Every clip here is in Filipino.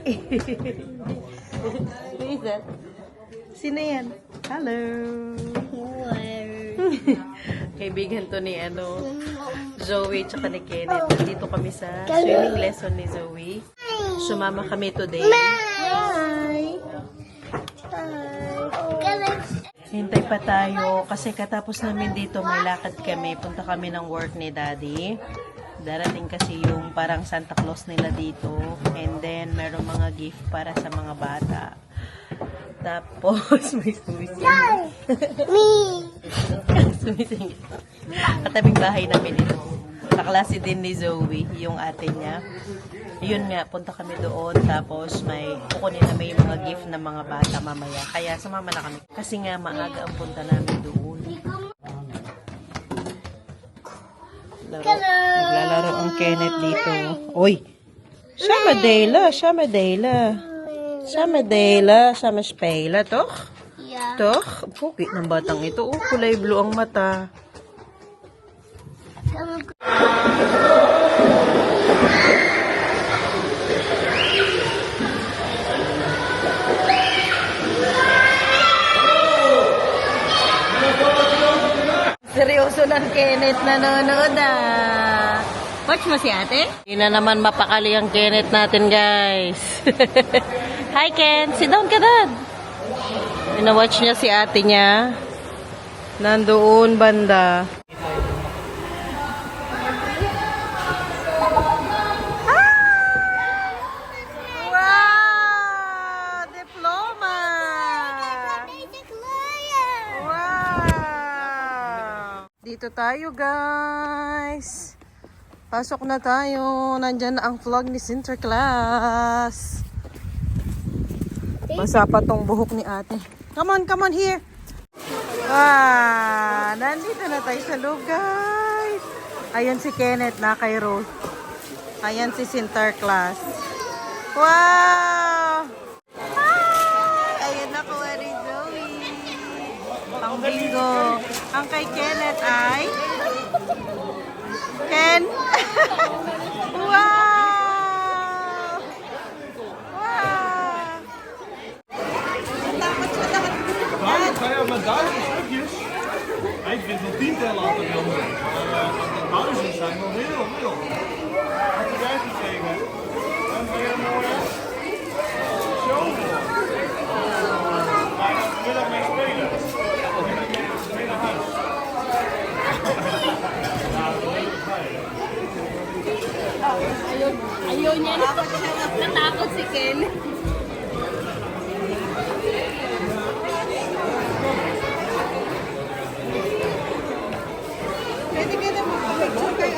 Who is that? Sino yan? Hello. Kaibigan to ni Zoe tsaka ni Kenneth. Dito kami sa swimming lesson ni Zoe. Sumama kami today. Hi! Hintay pa tayo kasi katapos namin dito may lakad kami. Punta kami ng work ni Daddy. Darating kasi yung parang Santa Claus nila dito. And then meron mga gift para sa mga bata. Tapos may sumising. Sumising. Katabing bahay namin ito. Kaklase din ni Zoe, yung ate niya. Yun nga, punta kami doon. Tapos may kukunin namin yung mga gift ng mga bata mamaya. Kaya sumama na kami. Kasi nga maaga ang punta namin doon. Naglalaro ang Kenneth dito. Oy! Siya Madela. Toch? Yeah. Toch? Pugi ng batang ito. Oh, kulay blue ang mata. Seryoso ng Kenneth nanonood ah. Watch mo si ate? Hindi na naman mapakali ang Kenneth natin, guys. Hi, Ken. Sit down ka, Dad. Ina-watch niya si ate niya. Nandoon banda. Wow! Diploma! Wow! Dito tayo, guys. Pasok na tayo. Nandyan na ang vlog ni Sinterklaas. Basa pa tong buhok ni ate. Come on here. Wow! Nandito na tayo sa loob, guys. Ayan si Kenneth na kay Rose. Ayan si Sinterklaas. Wow! Hi! Ayan na ko ni Zoe. Pang bingo. Ang kay Kenneth ay Ken. Wow! Ja, maar 1000 stukjes. Ik vind nog 10 tellen altijd heel mooi. Maar 1000 zijn nog heel veel. Had je daar gekregen? En weer mooi. Zoveel. Ga je vanmiddag mee spelen? Of mee naar huis? Ja, dat is leuk bij. Ayaw niya. Natakot si Ken. Pwede ka na mag-picture kay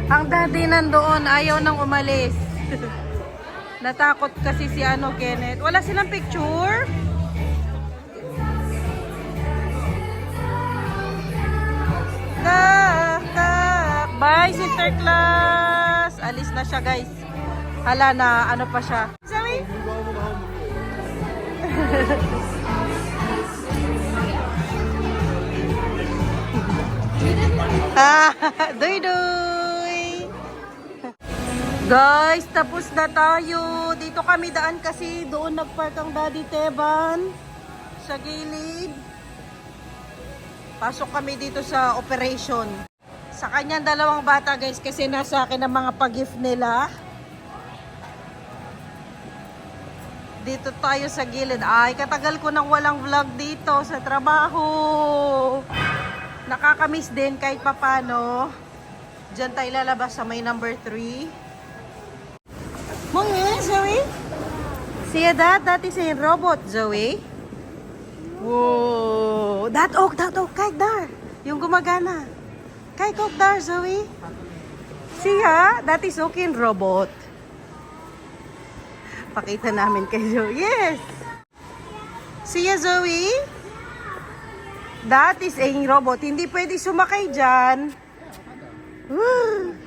Ang daddy nandoon, ayaw nang umalis. Natakot kasi si Kenneth. Wala silang picture? Bye, Sinterklaas! Alis na siya, guys. Hala na, ano pa siya. Sorry? Doy-doy! Guys, tapos na tayo. Dito kami daan kasi doon nagpark ang Daddy Teban sa gilid. Pasok kami dito sa operation. Sa kanyang dalawang bata, guys, kasi nasa akin ang mga pag-gift nila. Dito tayo sa gilid. Ay, katagal ko nang walang vlog dito sa trabaho. Nakakamiss din kahit papano. Diyan tayo lalabas sa may number 3. Mga, Zoe? Siya dati sa robot, Zoe? Wow! That oak, kahit dar. Yung gumagana. Kay cook there, Zoe. See ha? That is okay in robot. Pakita namin kay Zoe. Yes! See ya, Zoe? That is a robot. Hindi pwede sumakay dyan. Woo!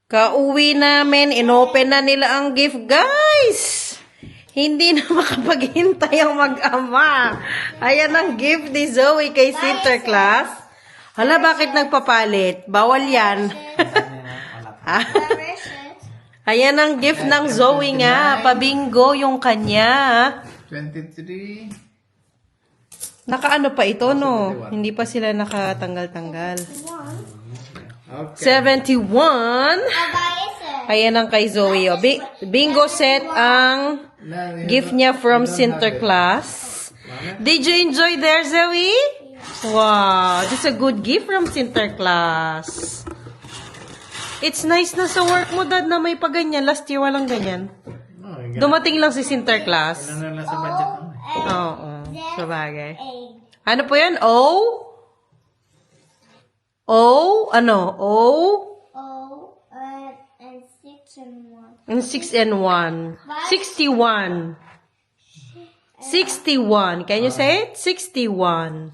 Kauwi namin. Inopen na nila ang gift, guys! Hindi na makapaghintay ang mag-ama. Ayan ang gift ni Zoe kay Sinterklaas. Hala, bakit nagpapalit? Bawal yan. Ayan ang gift ng Zoe nga. Pabingo yung kanya. 23. Nakaano pa ito, no? Hindi pa sila nakatanggal-tanggal. Okay. 71. Ayan ang kay Zoe. Oh. Bingo set ang gift niya from Sinterklaas. Did you enjoy there, Zoe? Wow, this is a good gift from Sinterklaas. It's nice na sa work mo, Dad, na may paganyan. Last year, walang ganyan. Dumating lang si Sinterklaas. Ano na sa budget mo? Oo, sabagay. Ano po yan? O? O? Ano? O? And 6 and 1. 61. 61. Can you say it? 61.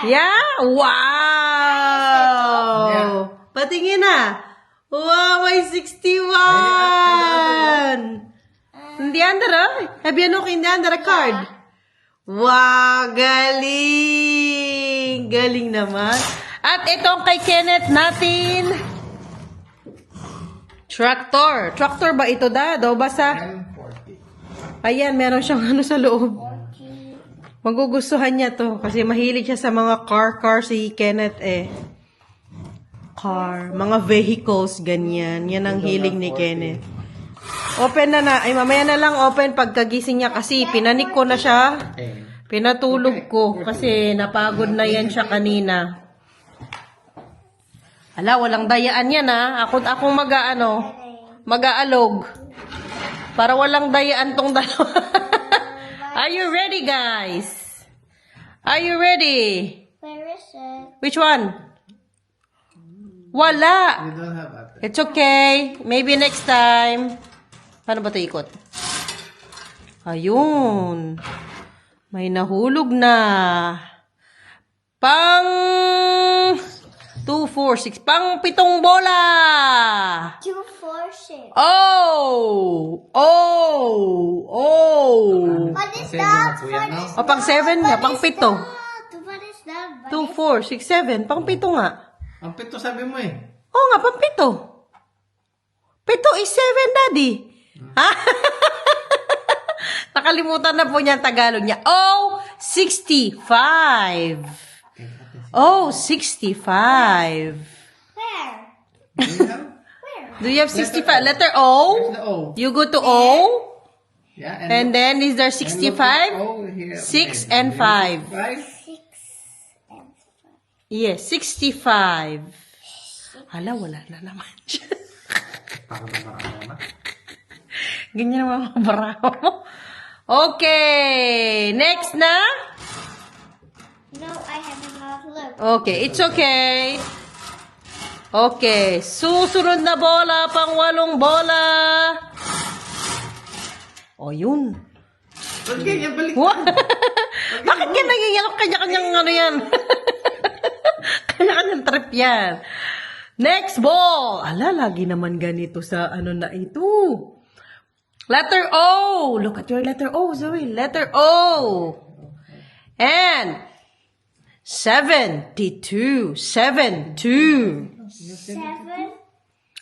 Yeah? Wow! Patingin na. Wow, may 61! Hindi under, have you looked in the under card? Wow, galing! Galing naman. At itong kay Kenneth natin. Tractor. Tractor ba ito, Dad? O basta? 1040. Ayan, meron siyang ano sa loob. Magugustuhan niya to kasi mahilig siya sa mga car si Kenneth eh. Car, mga vehicles, ganyan. Yan ang hilig ni Kenneth. Open na. Ay, mamaya na lang open pagkagising niya kasi pinanik ko na siya. Pinatulog ko kasi napagod na yan siya kanina. Ala, walang dayaan yan ha. Akong mag-aalog. Para walang dayaan tong dalawa. Are you ready, guys? Are you ready? Where is it? Which one? Wala. You don't have that. It's okay. Maybe next time. Paano ba ito ikot? Ayun. May nahulog na. Pang 2, 4, 6. Pang 7 bola. 2, 4, 6. Oh! What is Seven that? na po yan, no? O, pang 7 nga. Pang 7. What is that? 2, 4, 6, 7. Pang 7 nga. Ang pito sabi mo eh. Oo nga, pang 7. 7 is 7, Daddy. Ha? Nakalimutan na po niya ang Tagalog niya. Oh, 65. Oh, 65. Where? Do you have? Do you have 65? Letter O? Where's the O? You go to O. Yeah, And then, is there and look 65? at O here. 6 and 5. 6 and 5. Yes, 65. Hala, wala na naman siya. Ganyan naman mga baraho mo. Okay. Next na? No, I haven't had a look. Okay, it's okay. Okay, susunod na bola, pang 8 bola. O, yun. Ba't ganyan? Balik. What? Bakit yan nagiging kanya-kanyang ano yan? Kanya-kanyang trip yan. Next ball. Ala, lagi naman ganito sa ano na ito. Letter O. Look at your letter O, Zoe. Letter O. And 72. 72. 7,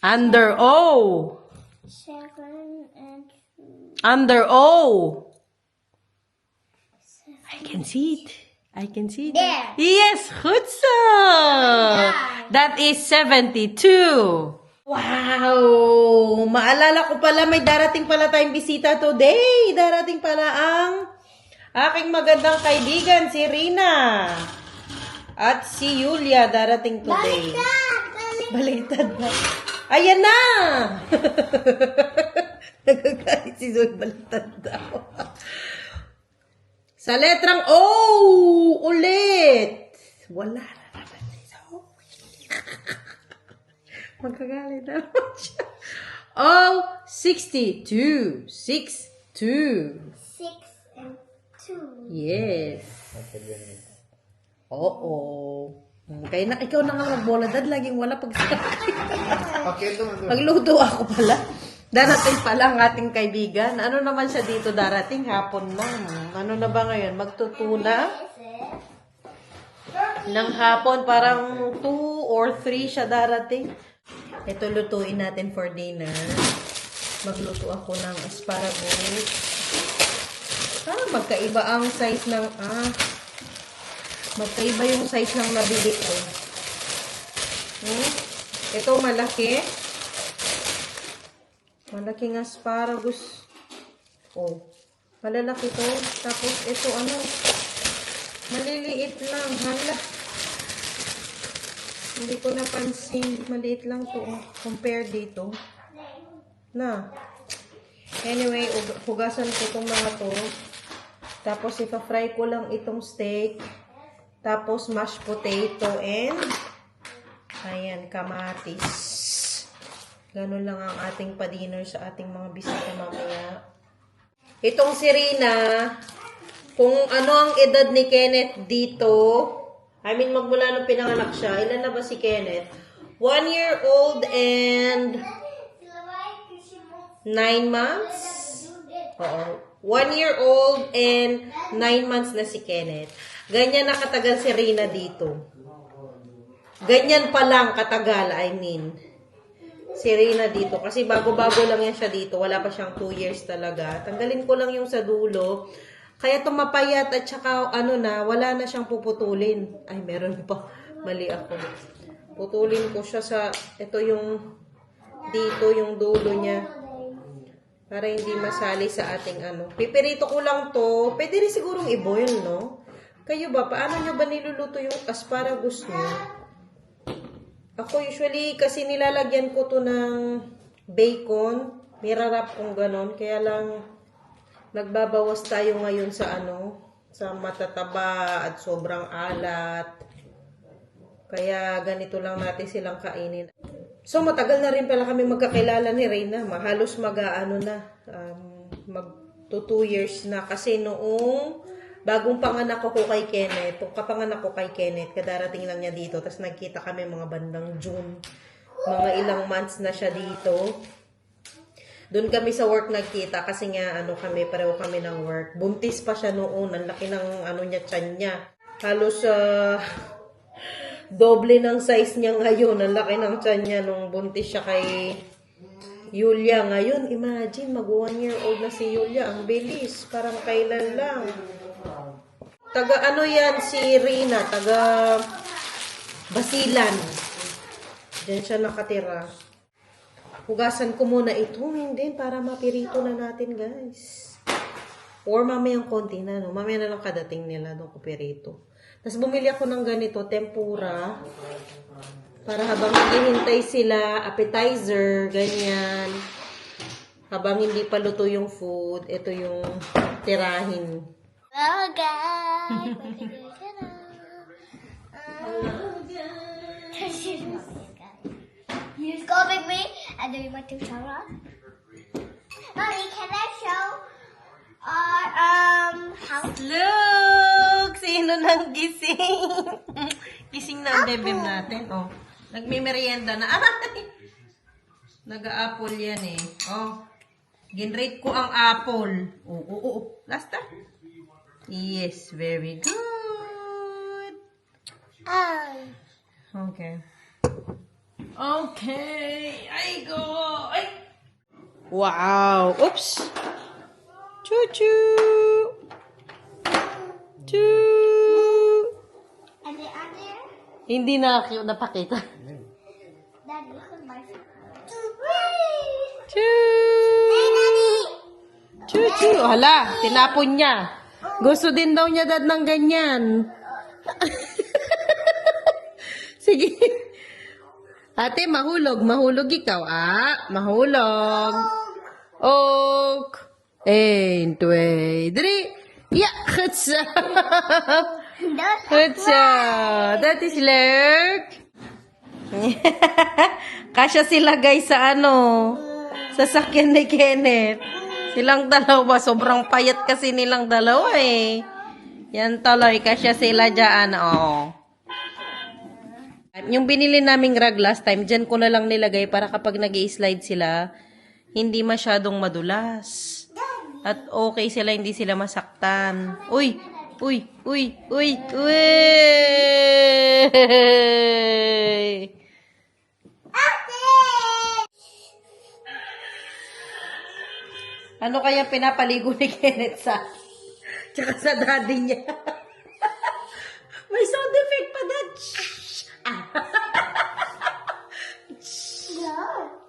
Under O. 7, and 2. Under O. I can see it. I can see it. There. Yes, Hutsa. That is 72. Wow! Maalala ko pala, may darating pala tayong bisita today. Darating pala ang aking magandang kaibigan, si Rina. At si Yulia darating today. Baliktad na. Ayan na! Nagagalit si Zoe, baliktad daw. Sa letrang O! Ulit! Wala na naman si Zoe. Magkagalit naman siya. O, 62. 6, 2. 6 and 2. Yes. Oo. Kaya na, ikaw na nga magbola, Dad. Laging wala pag Okay, ito. Pagluto ako pala. Darating pala ang ating kaibigan. Ano naman siya dito darating? Hapon na. Ano na ba ngayon? Magtutuna? Ng hapon, parang 2 or 3 siya darating. Ito lutuin natin for dinner. Magluto ako ng asparagus. Magkaiba ang size ng, magkaiba yung size ng nabili ko. Ito malaki. Malaking asparagus. Oh, malalaki to. Tapos ito maliliit lang. Hala. Hindi ko napansin. Maliit lang to. Compare dito. Na. Anyway, hugasan ko itong mga to. Tapos ipa-fry ko lang itong steak. Tapos mashed potato and ayan, kamatis. Ganun lang ang ating pa-dinner sa ating mga bisita mamaya. Itong si Rina, kung ano ang edad ni Kenneth dito, magmula nung pinanganak siya, ilan na ba si Kenneth? 1 year old and 9 months? Oo. 1 year old and 9 months na si Kenneth. Ganyan na katagal si Rina dito. Ganyan pa lang katagal, si Rina dito. Kasi bago-bago lang yan siya dito. Wala pa siyang 2 years talaga. Tanggalin ko lang yung sa dulo. Kaya tumapayat at saka wala na siyang puputulin. Ay, meron pa. Mali ako. Putulin ko siya sa, ito yung, dito yung dulo niya. Para hindi masali sa ating Pipirito ko lang to. Pwede rin sigurong i-boil, no? Kayo ba? Paano nyo ba niluluto yung asparagus nyo? Ako usually, kasi nilalagyan ko to ng bacon. Nirarap kong ganon. Kaya lang, nagbabawas tayo ngayon sa sa matataba at sobrang alat. Kaya ganito lang natin silang kainin. So, matagal na rin pala kami magkakilala ni Reyna. Halos magto 2 years na. Kasi noong bagong panganak ko kay Kenneth, kapanganak ko kay Kenneth, kadarating lang niya dito, tapos nagkita kami mga bandang June. Mga ilang months na siya dito. Doon kami sa work nagkita, kasi nga, pareho kami ng work. Buntis pa siya noon, ang laki ng, tiyan niya. Halos, doble ng size niya ngayon, ang laki ng tiyan niya nung buntis siya kay Yulia. Ngayon, imagine, mag 1 year old na si Yulia. Ang bilis, parang kailan lang. Taga yan si Rina, taga Basilan. Diyan siya nakatira. Hugasan ko muna ito, hindi, para mapirito na natin, guys. Or mamayang konti na, mamaya na lang kadating nila nung kupirito. Tapos bumili ako ng ganito, tempura. Para habang hihintay sila, appetizer, ganyan. Habang hindi pa luto yung food, ito yung tirahin. Hello guys! You go with me and then we want to show up. Mommy, can I show our house? Look! Sino nang gising? Gising na ang bebem natin. Oh, nagme-merienda na. Nag-a-apple yan eh. Oh, ginrate ko ang apple. Oo. Last time. Yes, very good. Okay. Okay. I go. Ay! Wow. Oops. Choo-choo. Choo. And the other, Hindi na napakita. Daddy, look at my phone. Choo. Choo-choo. Hala, tinapon niya. Gusto din daw niya dad ng ganyan. Sige. Ate, mahulog. Mahulog ikaw, Mahulog. Ok. 1, 2, 3. Yeah, good job. That's Good job. That is Lurk. Kasya sila guys sa sasakyan ni Kenneth. Silang dalawa. Sobrang payat kasi nilang dalawa eh. Yan tuloy. Kasya sila dyan. Oh. Yung binili naming rug last time, dyan ko na lang nilagay para kapag nag-i-slide sila, hindi masyadong madulas. At okay sila, hindi sila masaktan. Uy! Uy! Uy! Uy! Uy! Ano kaya pinapaligo ni Kenneth tsaka sa daddy niya? May sound effect pa dad.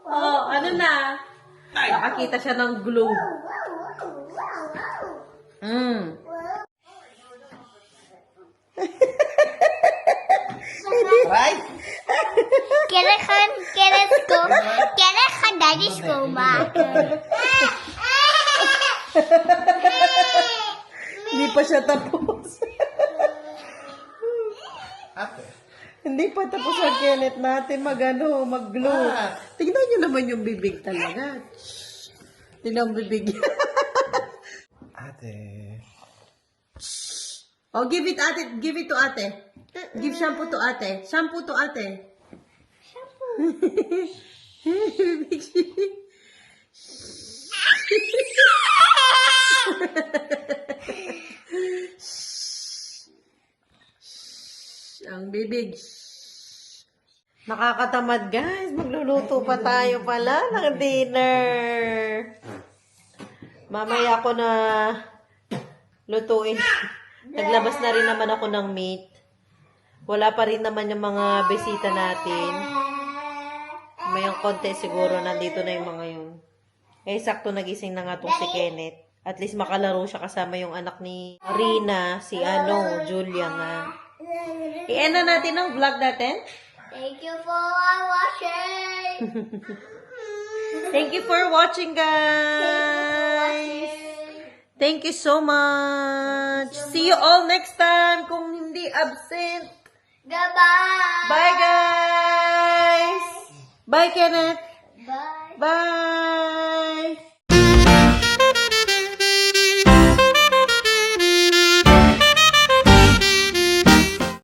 Oh, ano na? Nakakita siya ng glue. Right? Kailangan daddy's go back. Hindi pa siya tapos. Ate. Hindi pa tapos ang Kenneth natin mag-glue. Tingnan nyo naman yung bibig talaga. Tingnan ang bibig. Ate. Oh, give it to ate. Give shampoo to ate. Shampoo to ate. Ang bibig. Nakakatamad guys. Magluluto pa tayo pala ng dinner. Mamaya ako na lutuin. Naglabas na rin naman ako ng meat. Wala pa rin naman yung mga bisita natin. May konti siguro. Nandito na yung mga yun. Eh, sakto nagising na nga tong si Kenneth. At least makalaro siya kasama yung anak ni Rina, si Julia nga. I-end na natin ang vlog natin. Thank you for watching. Thank you for watching, guys. Thank you so much. See you all next time kung hindi absent. Goodbye. Bye, guys. Bye, Kenneth. Bye. Bye.